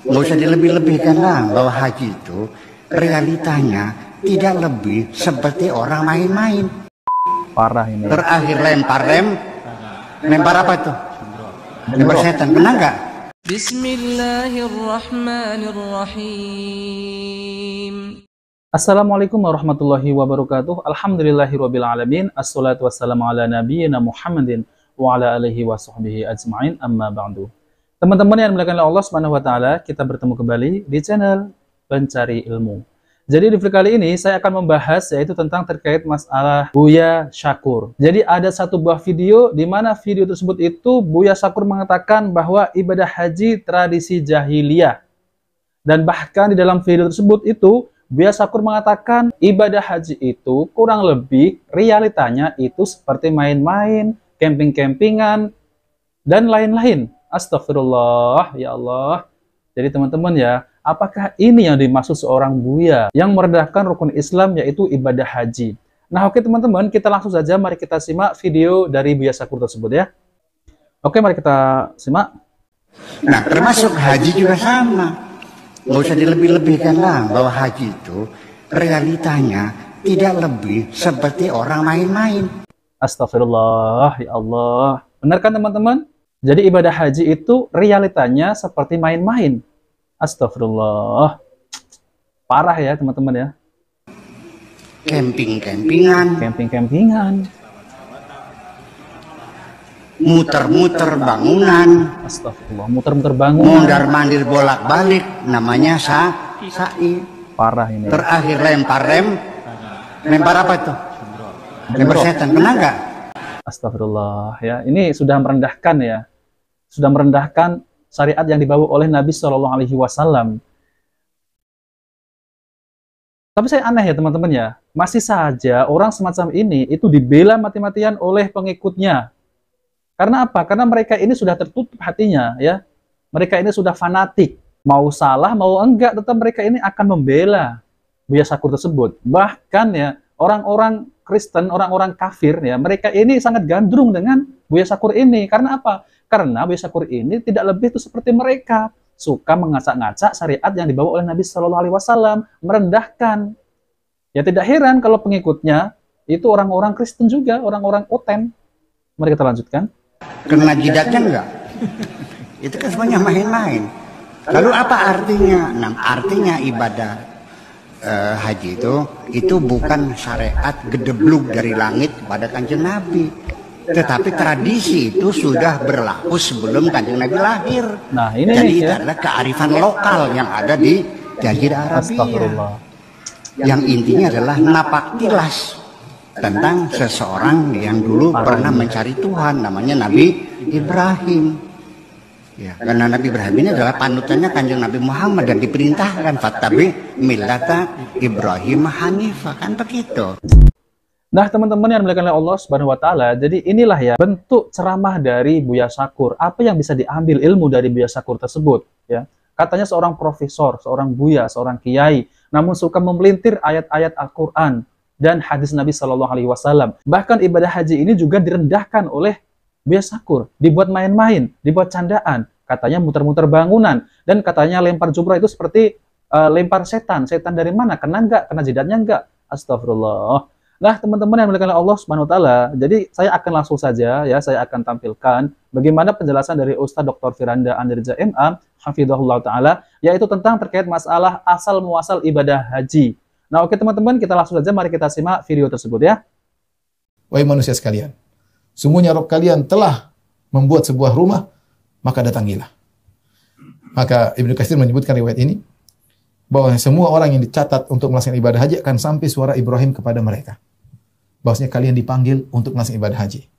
Nggak usah dilebih-lebihkan lah bahwa haji itu realitanya tidak lebih seperti orang main-main. Parah ini. Terakhir lempar apa tuh? Lempar setan, kena nggak? Bismillahirrahmanirrahim. Assalamualaikum warahmatullahi wabarakatuh. Alhamdulillahirabbil alamin. Assalatu wassalamu ala nabiyyina Muhammadin wa ala alihi wa sahbihi ajma'in. Amma ba'du. Teman-teman yang dimuliakan oleh Allah Subhanahu wa taala, kita bertemu kembali di channel Pencari Ilmu. Jadi di video kali ini saya akan membahas yaitu tentang terkait masalah Buya Syakur. Jadi ada satu buah video di mana video tersebut itu Buya Syakur mengatakan bahwa ibadah haji tradisi jahiliyah. Dan bahkan di dalam video tersebut itu Buya Syakur mengatakan ibadah haji itu kurang lebih realitanya itu seperti main-main, camping-campingan, dan lain-lain. Astagfirullah, ya Allah. Jadi teman-teman ya, apakah ini yang dimaksud seorang Buya yang merendahkan rukun Islam yaitu ibadah haji? Nah oke teman-teman, kita langsung saja mari kita simak video dari Buya Syakur tersebut ya. Oke, mari kita simak. Nah termasuk haji juga sama. Nggak usah dilebih-lebihkan lah bahwa haji itu realitanya tidak lebih seperti orang main-main. Astagfirullah, ya Allah. Benar kan teman-teman? Jadi ibadah haji itu realitanya seperti main-main. Astagfirullah. Parah ya teman-teman ya. Camping-campingan. Camping-campingan. Muter-muter bangunan. Astagfirullah. Muter-muter bangunan. Mondar-mandir bolak-balik. Namanya sa'i. Parah ini. Terakhir lempar apa tuh? Lempar setan, kena nggak? Astagfirullah ya. Ini sudah merendahkan ya. Sudah merendahkan syariat yang dibawa oleh Nabi Shallallahu Alaihi Wasallam. Tapi saya aneh ya teman-teman ya, masih saja orang semacam ini itu dibela mati-matian oleh pengikutnya. Karena apa? Karena mereka ini sudah tertutup hatinya ya. Mereka ini sudah fanatik. Mau salah, mau enggak, tetap mereka ini akan membela Buya Syakur tersebut. Bahkan ya, orang-orang Kristen, orang-orang kafir ya, mereka ini sangat gandrung dengan Buya Syakur ini. Karena apa? Karena Buya Syakur ini tidak lebih itu seperti mereka, suka mengacak-ngacak syariat yang dibawa oleh Nabi Shallallahu Alaihi Wasallam, merendahkan. Ya tidak heran kalau pengikutnya itu orang-orang Kristen juga, orang-orang oten. Mari kita lanjutkan. Kena jidatnya enggak? Itu kan semuanya main-main. Lalu apa artinya? Nah, artinya ibadah haji itu bukan syariat gedebluk dari langit pada Kanjeng Nabi. Tetapi tradisi itu sudah berlaku sebelum Kanjeng Nabi lahir. Nah, ini jadi itu ya, adalah kearifan lokal yang ada di Jazirah Arabia. Yang intinya adalah napaktilas tentang seseorang yang dulu pernah mencari Tuhan, namanya Nabi Ibrahim. Ya, karena Nabi Ibrahim ini adalah panutannya Kanjeng Nabi Muhammad dan diperintahkan fattabi millata Ibrahim Hanifah, kan begitu. Nah teman-teman yang dimuliakan oleh Allah Subhanahu wa taala, jadi inilah ya bentuk ceramah dari Buya Syakur. Apa yang bisa diambil ilmu dari Buya Syakur tersebut ya? Katanya seorang profesor, seorang buya, seorang kiai, namun suka memelintir ayat-ayat Al-Qur'an dan hadis Nabi Shallallahu Alaihi Wasallam. Bahkan ibadah haji ini juga direndahkan oleh Buya Syakur, dibuat main-main, dibuat candaan. Katanya muter-muter bangunan dan katanya lempar jumrah itu seperti lempar setan. Setan dari mana? Kena enggak? Kena jidatnya enggak? Astagfirullah. Nah, teman-teman yang dimuliakan oleh Allah Subhanahu wa taala, jadi saya akan langsung saja ya, saya akan tampilkan bagaimana penjelasan dari Ustadz Dr. Firanda Anirja MA, hafizahullah taala, yaitu tentang terkait masalah asal muasal ibadah haji. Nah, oke teman-teman, kita langsung saja mari kita simak video tersebut ya. Wahai manusia sekalian, sungguhnya Rabb kalian telah membuat sebuah rumah, maka datangilah. Maka Ibnu Katsir menyebutkan riwayat ini bahwa semua orang yang dicatat untuk melaksanakan ibadah haji akan sampai suara Ibrahim kepada mereka. Bahwasanya kalian dipanggil untuk melaksanakan ibadah haji.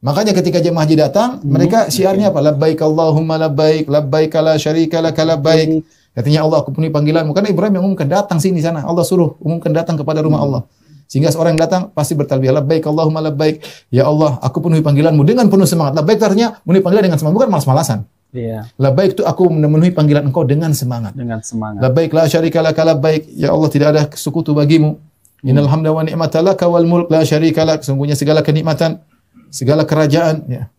Makanya ketika jemaah haji datang, mereka syiarnya apa? Labbaik Allahumma labbaik, labbaik la syarika lak labbaik. Katanya Allah, aku penuhi panggilanmu. Karena Ibrahim yang umumkan datang sini sana. Allah suruh umumkan datang kepada rumah Allah. Sehingga seorang yang datang pasti bertalbiyah, labbaik Allahumma labbaik. Ya Allah, aku penuhi panggilanmu dengan penuh semangat. Labbaik artinya memenuhi panggilan dengan semangat, bukan malas-malasan. Iya. Labbaik itu aku memenuhi panggilan engkau dengan semangat. Dengan semangat. Labbaik la syarika lak labbaik. Ya Allah, tidak ada sekutu bagimu. Innal hamda wa ni'mata laka wal mulk la syarika lak. Sungguhnya segala kenikmatan, segala kerajaan, ya,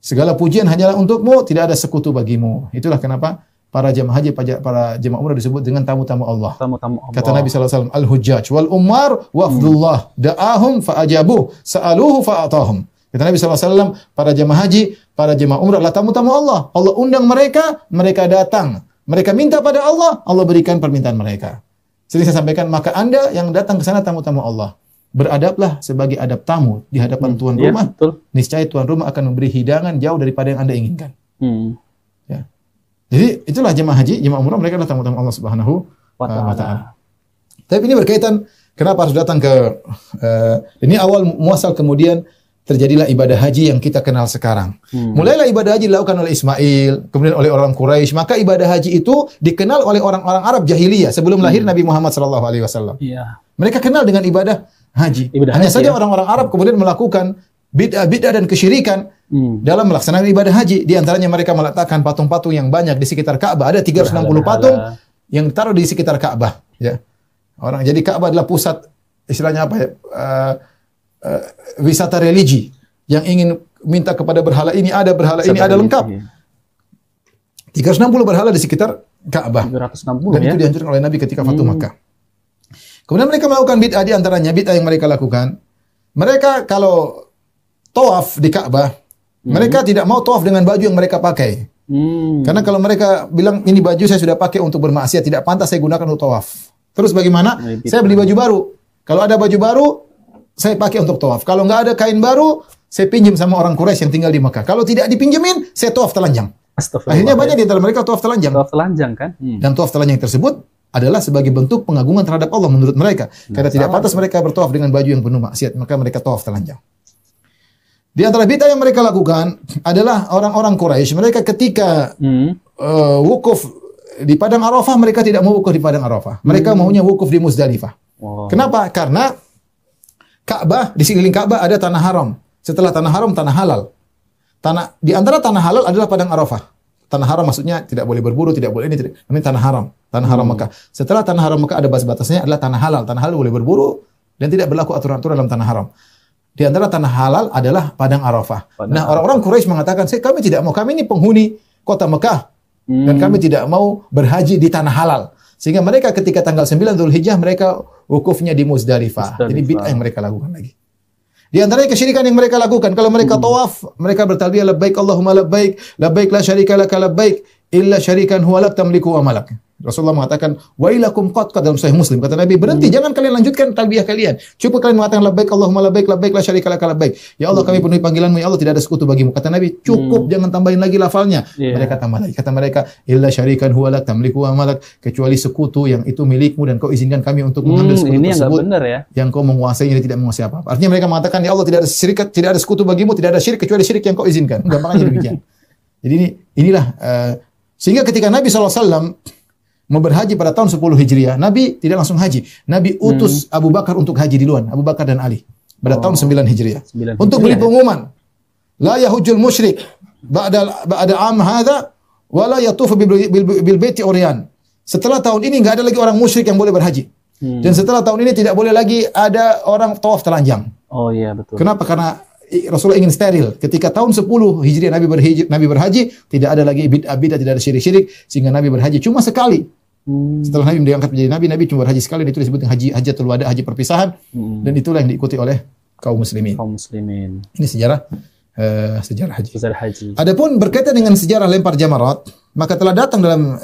segala pujian hanyalah untukmu, tidak ada sekutu bagimu. Itulah kenapa para jemaah haji, para jemaah umrah disebut dengan tamu-tamu Allah. Tamu-tamu Allah. Kata Nabi SAW, al-hujjaj wal ummar wafdullah da'ahum fa'ajabuh sa'aluhu fa'atahum. Kata Nabi SAW, para jemaah haji, para jemaah umrah adalah tamu-tamu Allah. Allah undang mereka, mereka datang. Mereka minta pada Allah, Allah berikan permintaan mereka. Sering saya sampaikan, maka Anda yang datang ke sana tamu-tamu Allah, beradablah sebagai adab tamu di hadapan tuan rumah. Betul. Niscaya tuan rumah akan memberi hidangan jauh daripada yang Anda inginkan. Ya. Jadi itulah jemaah haji, jemaah umrah, mereka adalah tamu-tamu Allah Subhanahu wa Ta'ala. Tapi ini berkaitan kenapa harus datang ke ini awal muasal, kemudian terjadilah ibadah haji yang kita kenal sekarang. Mulailah ibadah haji dilakukan oleh Ismail, kemudian oleh orang Quraisy. Maka ibadah haji itu dikenal oleh orang-orang Arab jahiliyah sebelum lahir Nabi Muhammad SAW. Iya. Mereka kenal dengan ibadah haji. Hanya haji, saja orang-orang Arab kemudian melakukan bid'ah dan kesyirikan dalam melaksanakan ibadah haji. Di antaranya mereka meletakkan patung-patung yang banyak di sekitar Ka'bah. Ada 360 patung yang ditaruh di sekitar Ka'bah. Ya. Jadi Ka'bah adalah pusat, istilahnya apa ya? Wisata religi yang ingin minta kepada berhala ini ada, berhala ini ada, lengkap. 360 berhala di sekitar Ka'bah. 360 dan itu dihancurkan oleh Nabi ketika Fatu Makkah. Kemudian mereka melakukan bid'ah, di antaranya bid'ah yang mereka lakukan. Mereka kalau tawaf di Ka'bah, mereka tidak mau tawaf dengan baju yang mereka pakai. Karena kalau mereka bilang ini baju saya sudah pakai untuk bermaksiat, tidak pantas saya gunakan untuk tawaf. Terus bagaimana? Saya beli baju baru. Kalau ada baju baru, saya pakai untuk tawaf. Kalau nggak ada kain baru, saya pinjam sama orang Quraisy yang tinggal di Makkah. Kalau tidak dipinjemin, saya tawaf telanjang. Akhirnya banyak di antara mereka tawaf telanjang. Tawaf telanjang kan? Dan tawaf telanjang tersebut adalah sebagai bentuk pengagungan terhadap Allah menurut mereka. Karena tidak pantas mereka bertawaf dengan baju yang penuh maksiat, maka mereka tawaf telanjang. Di antara bid'ah yang mereka lakukan adalah orang-orang Quraisy. Mereka ketika wukuf di Padang Arafah, mereka tidak mau wukuf di Padang Arafah. Mereka maunya wukuf di Muzdalifah. Kenapa? Karena Ka'bah, di sekeliling Ka'bah ada tanah haram. Setelah tanah haram, tanah halal. Di antara tanah halal adalah Padang Arafah. Tanah haram maksudnya tidak boleh berburu, tidak boleh ini, ini tanah haram. Tanah haram Mekah. Setelah tanah haram Mekah ada batas-batasnya adalah tanah halal. Tanah halal boleh berburu dan tidak berlaku aturan-aturan dalam tanah haram. Di antara tanah halal adalah Padang Arafah. Nah, orang-orang Quraisy mengatakan, kami tidak mau, kami ini penghuni kota Mekah. Dan kami tidak mau berhaji di tanah halal. Sehingga mereka ketika tanggal 9 Dzulhijjah mereka wukufnya di Muzdalifah. Jadi bid'ah yang mereka lakukan lagi. Di antaranya kesyirikan yang mereka lakukan, kalau mereka tawaf, mereka bertalbiyah labbaik Allahumma labbaik, labbaik la syarika laka labbaik, illa syarikan huwa lak tamliku wa malak. Rasulullah mengatakan, wa ilakum qad dalam Sahih Muslim. Kata Nabi, berhenti, jangan kalian lanjutkan talbiyah kalian. Cukup kalian mengatakan labbaik Allahumma labbaik, labbaik la syarika laka labbaik. Ya Allah, kami penuhi panggilanmu, ya Allah, tidak ada sekutu bagimu. Kata Nabi, cukup, jangan tambahin lagi lafalnya. Mereka tambah lagi. Kata mereka, illa syarikan huwa lak tamliku wa malak, kecuali sekutu yang itu milikmu dan kau izinkan kami untuk mengambil sekutu ini tersebut. Yang benar ya. Yang kau menguasainya dan tidak menguasai apa-apa. Artinya mereka mengatakan, ya Allah, tidak ada syirik, tidak ada sekutu bagimu, tidak ada syirik kecuali syirik yang kau izinkan. Gampangnya demikian. Jadi inilah sehingga ketika Nabi SAW mau berhaji pada tahun 10 Hijriah, Nabi tidak langsung haji. Nabi utus Abu Bakar untuk haji duluan, Abu Bakar dan Ali pada tahun 9 Hijriah. Untuk beri pengumuman, la yahujjul musyrik ba'da am hadza wa la yatufu bil baiti uryan. Setelah tahun ini enggak ada lagi orang musyrik yang boleh berhaji. Dan setelah tahun ini tidak boleh lagi ada orang tawaf telanjang. Oh iya, betul. Kenapa? Karena Rasulullah ingin steril. Ketika tahun 10 Hijriah Nabi berhaji, tidak ada lagi bid'ah, tidak ada syirik-syirik, sehingga Nabi berhaji cuma sekali. Setelah Nabi diangkat menjadi Nabi cuma berhaji sekali, dan itu disebut hajatul wada, haji perpisahan, dan itulah yang diikuti oleh kaum muslimin. Ini sejarah haji. Adapun berkaitan dengan sejarah lempar jamarat, maka telah datang dalam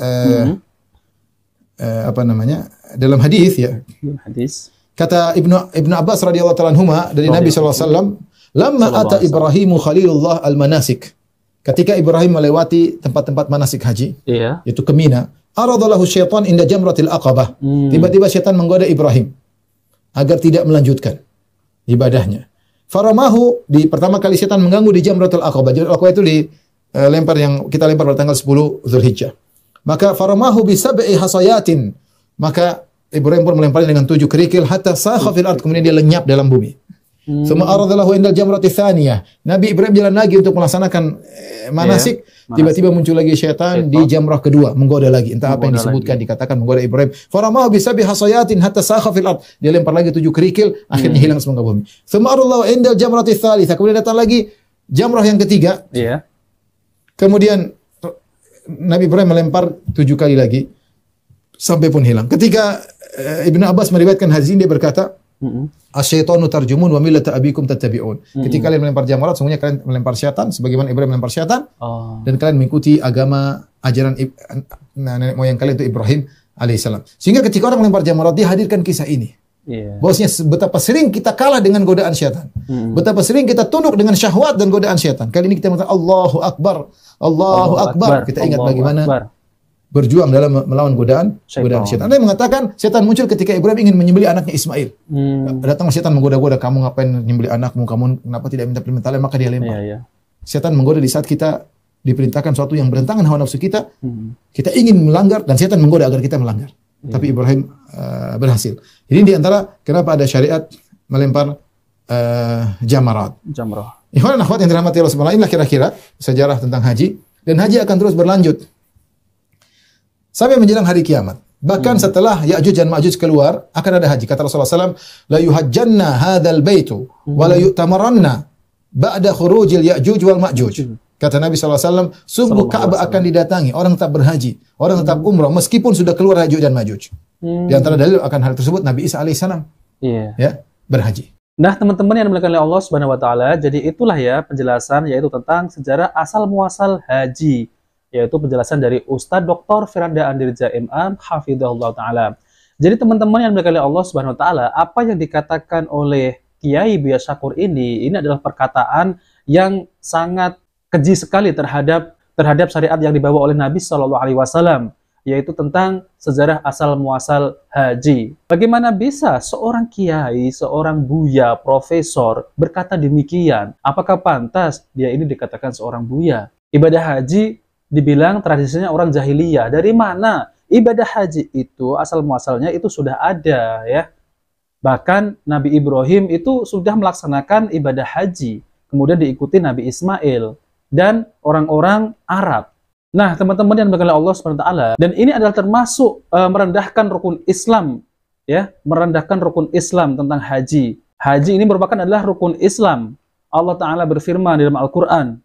dalam hadis ya. Kata Ibnu Abbas radhiyallahu ta'ala anhuma dari Nabi sallallahu alaihi wasallam, lamma ata Ibrahimu Khalilullah al-manasik. Ketika Ibrahim melewati tempat-tempat manasik haji, yaitu ke Mina, aradallahu syaitan inda jamratil aqabah. Tiba-tiba syaitan menggoda Ibrahim agar tidak melanjutkan ibadahnya. Faramahu, di pertama kali syaitan mengganggu di jamratul aqabah. Jamratul aqabah itu lempar yang kita lempar pada tanggal 10 Dzulhijjah. Maka faramahu bi sab'i hasayatin. Maka Ibrahim pun melemparnya dengan 7 kerikil hatta sakha fil ard, kemudian dia lenyap dalam bumi. Tsumma aradallahu indal jamrati tsaniyah. Nabi Ibrahim jalan lagi untuk melaksanakan manasik, tiba-tiba muncul lagi syaitan di jamrah kedua, menggoda lagi. Entah apa yang disebutkan, dikatakan menggoda Ibrahim. Faramahu bi sab'i hasayatin hatta sakha fil ard. Dia lempar lagi 7 kerikil, akhirnya hilang semua bumi. Tsumma aradallahu indal jamrati tsalitsah. Kemudian datang lagi jamrah yang ketiga. Kemudian Nabi Ibrahim melempar 7 kali lagi sampai pun hilang. Ketika Ibnu Abbas meriwayatkan hadis ini, dia berkata, "Asyaitonu tarjumun wa millata abikum tattabi'un." Ketika kalian melempar jamarat, sungguhnya kalian melempar syaitan sebagaimana Ibrahim melempar syaitan. Dan kalian mengikuti agama ajaran nenek moyang kalian itu Ibrahim alaihissalam. Sehingga ketika orang melempar jamarat, dia hadirkan kisah ini. Bahwasanya betapa sering kita kalah dengan godaan syaitan. Betapa sering kita tunduk dengan syahwat dan godaan syaitan. Kali ini kita mengatakan Allahu Akbar, Allahu Akbar. Kita ingat bagaimana berjuang dalam melawan godaan syaitan. Ada yang mengatakan syaitan muncul ketika Ibrahim ingin menyembelih anaknya Ismail. Datang syaitan menggoda-goda, kamu ngapain menyembelih anakmu? Kamu kenapa tidak minta permintaan? Maka dia lempar. Syaitan menggoda di saat kita diperintahkan sesuatu yang bertentangan hawa nafsu kita. Kita ingin melanggar dan syaitan menggoda agar kita melanggar. Tapi Ibrahim berhasil. Ini di antara kenapa ada syariat melempar jamarat. Ikhwan dan akhwat yang dirahmati Allah Subhanahu wa taala, inilah kira-kira sejarah tentang haji, dan haji akan terus berlanjut sampai menjelang hari kiamat. Bahkan setelah Ya'juj dan Ma'juj keluar, akan ada haji. Kata Rasulullah SAW, la yuhajjanna hadzal baitu wa la yu'tamaranna ba'da khurujil Ya'juj wal Ma'juj. Kata Nabi SAW, sungguh Ka'bah akan didatangi, orang tetap berhaji, orang tetap umrah, meskipun sudah keluar Ya'juj dan Ma'juj. Di antara dalil akan hal tersebut, Nabi Isa alaihissalam berhaji. Nah, teman-teman yang dimuliakan oleh Allah Subhanahu wa taala, jadi itulah ya penjelasan yaitu tentang sejarah asal muasal haji, yaitu penjelasan dari Ustadz Dr. Firanda Andirja MA hafizahullah taala. Jadi teman-teman yang dimuliakan oleh Allah Subhanahu wa taala, apa yang dikatakan oleh Kiai Buya Syakur ini adalah perkataan yang sangat keji sekali terhadap syariat yang dibawa oleh Nabi Shallallahu Alaihi Wasallam, yaitu tentang sejarah asal muasal haji. Bagaimana bisa seorang kiai, seorang buya, profesor berkata demikian? Apakah pantas dia ini dikatakan seorang buya? Ibadah haji dibilang tradisinya orang jahiliyah. Dari mana? Ibadah haji itu asal muasalnya itu sudah ada ya. Bahkan Nabi Ibrahim itu sudah melaksanakan ibadah haji, kemudian diikuti Nabi Ismail dan orang-orang Arab. Nah, teman-teman yang dimuliakan Allah Subhanahu wa taala, dan ini adalah termasuk merendahkan rukun Islam, ya, merendahkan rukun Islam tentang haji. Haji ini merupakan adalah rukun Islam. Allah Taala berfirman di dalam Al-Qur'an,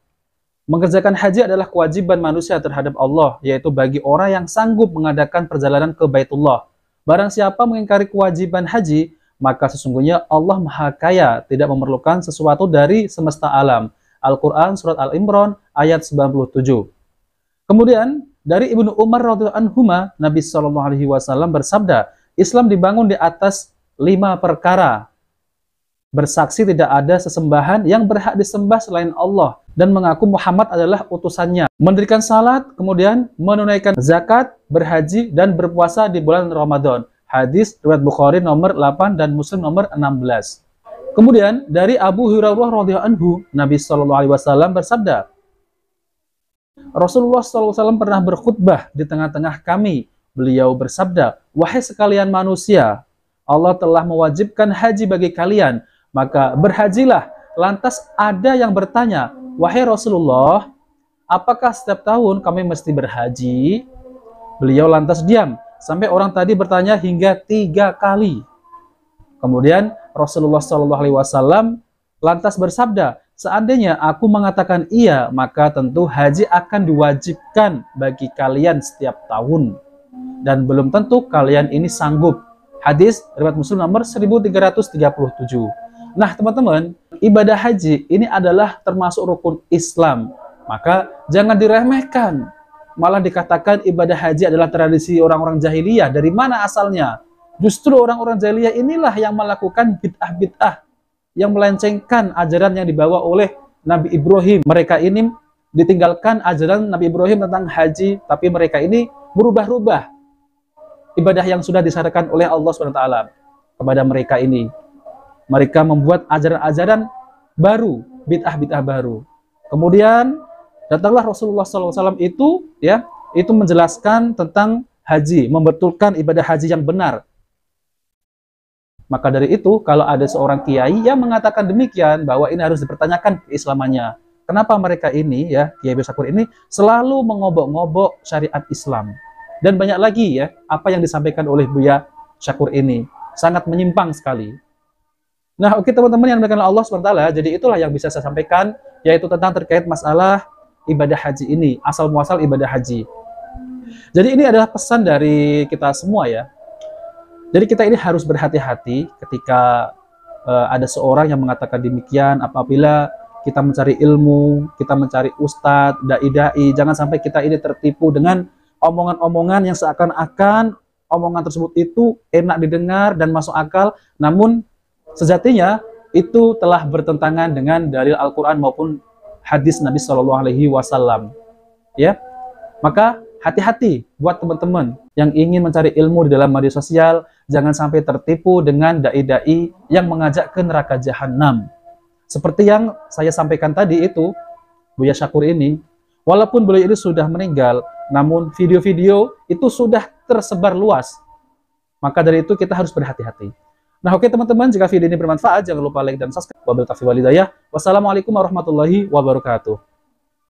mengerjakan haji adalah kewajiban manusia terhadap Allah, yaitu bagi orang yang sanggup mengadakan perjalanan ke Baitullah. Barang siapa mengingkari kewajiban haji, maka sesungguhnya Allah Maha Kaya, tidak memerlukan sesuatu dari semesta alam. Al-Quran Surat Al-Imran ayat 97. Kemudian dari Ibnu Umar radhiyallahu anhuma, Nabi Shallallahu Alaihi Wasallam bersabda, Islam dibangun di atas 5 perkara: bersaksi tidak ada sesembahan yang berhak disembah selain Allah, dan mengaku Muhammad adalah utusannya, mendirikan salat, kemudian menunaikan zakat, berhaji, dan berpuasa di bulan Ramadan. Hadis riwayat Bukhari nomor 8 dan Muslim nomor 16. Kemudian dari Abu Hurairah radhiyallahu anhu, Nabi Shallallahu Alaihi Wasallam bersabda, Rasulullah SAW pernah berkhutbah di tengah-tengah kami. Beliau bersabda, wahai sekalian manusia, Allah telah mewajibkan haji bagi kalian, maka berhajilah. Lantas ada yang bertanya, wahai Rasulullah, apakah setiap tahun kami mesti berhaji? Beliau lantas diam, sampai orang tadi bertanya hingga 3 kali. Kemudian Rasulullah SAW lantas bersabda, seandainya aku mengatakan iya, maka tentu haji akan diwajibkan bagi kalian setiap tahun. Dan belum tentu kalian ini sanggup. Hadis riwayat Muslim nomor 1337. Nah teman-teman, ibadah haji ini adalah termasuk rukun Islam. Maka jangan diremehkan. Malah dikatakan ibadah haji adalah tradisi orang-orang jahiliyah. Dari mana asalnya? Justru orang-orang jahiliyah inilah yang melakukan bid'ah-bid'ah, yang melencengkan ajaran yang dibawa oleh Nabi Ibrahim. Mereka ini ditinggalkan ajaran Nabi Ibrahim tentang haji, tapi mereka ini berubah-ubah ibadah yang sudah disyariatkan oleh Allah SWT kepada mereka ini. Mereka membuat ajaran-ajaran baru, bid'ah-bid'ah baru. Kemudian datanglah Rasulullah SAW itu menjelaskan tentang haji, membetulkan ibadah haji yang benar. Maka dari itu, kalau ada seorang kiai yang mengatakan demikian, bahwa ini harus dipertanyakan keislamannya. Kenapa mereka ini, ya, Kiai Buya Syakur ini selalu mengobok-ngobok syariat Islam. Dan banyak lagi ya, apa yang disampaikan oleh Buya Syakur ini. Sangat menyimpang sekali. Nah, oke teman-teman yang dimuliakan Allah SWT, jadi itulah yang bisa saya sampaikan, yaitu tentang terkait masalah ibadah haji ini, asal muasal ibadah haji. Jadi ini adalah pesan dari kita semua ya. Jadi kita ini harus berhati-hati ketika ada seorang yang mengatakan demikian. Apabila kita mencari ilmu, kita mencari ustadz, dai-dai, jangan sampai kita ini tertipu dengan omongan-omongan yang seakan-akan omongan tersebut itu enak didengar dan masuk akal, namun sejatinya itu telah bertentangan dengan dalil Al-Quran maupun hadis Nabi SAW. Ya, maka hati-hati buat teman-teman yang ingin mencari ilmu di dalam media sosial, jangan sampai tertipu dengan dai-dai yang mengajak ke neraka jahanam. Seperti yang saya sampaikan tadi itu, Buya Syakur ini, walaupun beliau ini sudah meninggal, namun video-video itu sudah tersebar luas. Maka dari itu kita harus berhati-hati. Nah, oke teman-teman, jika video ini bermanfaat, jangan lupa like dan subscribe. Wabillahi taufiq wal hidayah. Wassalamualaikum warahmatullahi wabarakatuh.